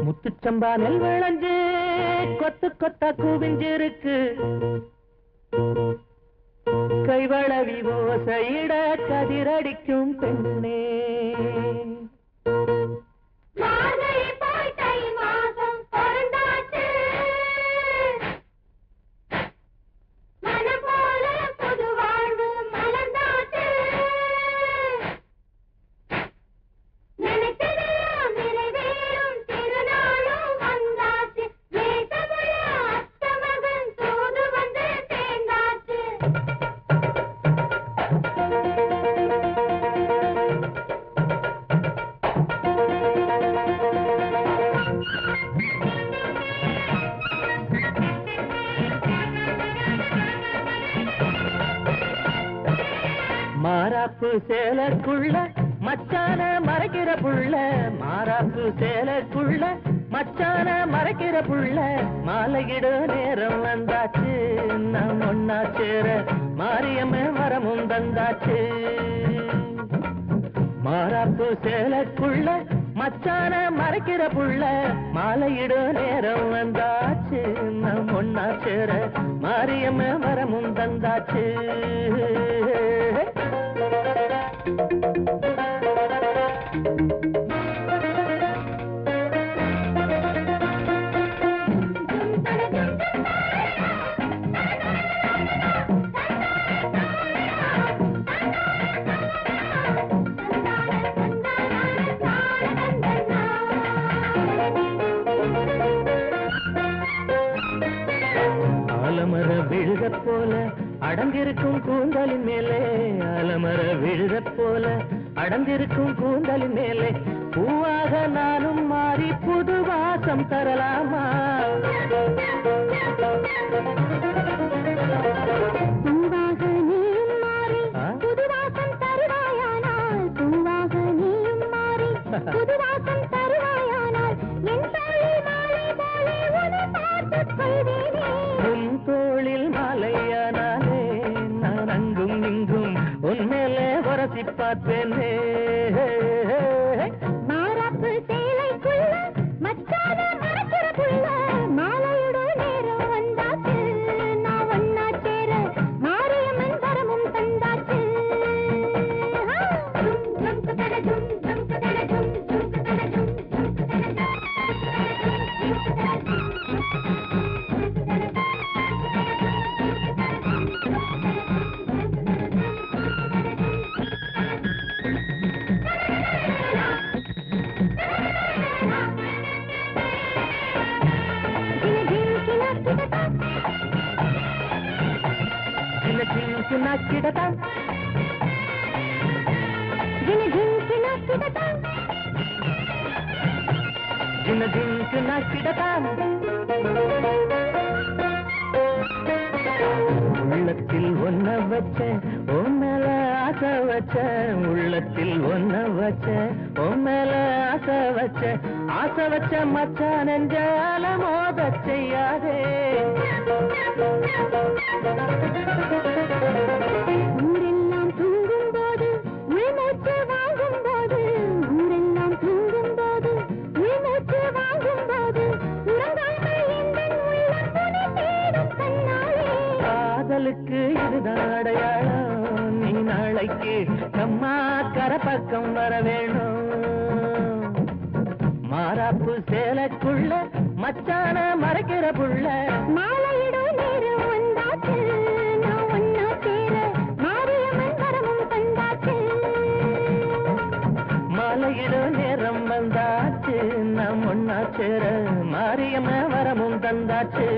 முத்துச்சம்பா நெல் விளைஞ்சு கொத்து கொத்தா குவிஞ்சிருக்கு கைவளவி ஓசையிட கதிரடிக்கும் பெண்ணே மாறாப்பு சேலக்குள்ள மச்சான மறைக்கிற புள்ள மாறாப்பு சேலக்குள்ள மச்சான மறைக்கிற புள்ள மாலையிட நேரம் வந்தாச்சு நம் ஒன்னா சேர மாரியம்ம வரமும் தந்தாச்சு மாறாப்பு சேலக்குள்ள மச்சான மறைக்கிற புள்ள மாலையிட நேரம் வந்தாச்சு நம் ஒன்னா சேர மாரியம்ம வரமும் தந்தாச்சு ஆலமர விழுத போல அடங்கிருக்கும் கூந்தலின் மேலே ஆலமர விழுத போல அடங்கிருக்கும் கூந்தலின் மேலே பூவாக நானும் மாறி புது வாசம் தரலாமா பூவாக நீயும் மாறி புது வாசம் தருவாயானால் பூவாக நீயும் மாறி புது வாசம் தருவாயானால் என் தோளில் மாலை போலே உன்னை பார்த்துக் கொள்வேனே உன் தோளில் மாலையானாலே நான் அங்கும் இங்கும் உன் மேலே உரசி பார்ப்பேனே மாறாப்பு சேலைக்குள்ள மச்சான மறைக்கிற புள்ள மாலையுட நேரம் வந்தாச்சு நான் ஒன்னா சேர மாரியம்மன் வரமும் தந்தாச்சு உள்ளத்தில் ஒன்ன வச்ச உன் மேல ஆசை வச்ச உள்ளத்தில் ஒன்ன வச்ச உன் மேல ஆசை வச்ச மச்சான் நெஞ்சால மோத செய்யாதே ஊரெல்லாம் தூங்கும் போது உள்மூச்சு வாங்கும் போது ஊரெல்லாம் தூங்கும் போது உள்மூச்சு வாங்கும் போது உறங்காமல் எந்தன் உள்ளம் உன்னை தேடும் கண்ணாலே காதலுக்கு இதுதான் அடையாளம் நீ நாளைக்கு அம்மா கரை பக்கம் வர வேணும் மாறாப்பு சேலைக்குள்ள மச்சான மறைக்கிற புள்ள மாலையிடும் நேரம் வந்தாச்சு நான் ஒன்னா சேர மாரியம்மன் வரமும் தந்தாச்சு மாலையிடும் நேரம் வந்தாச்சு நாம் ஒன்னா சேர மாரியம்மன் வரமும் தந்தாச்சு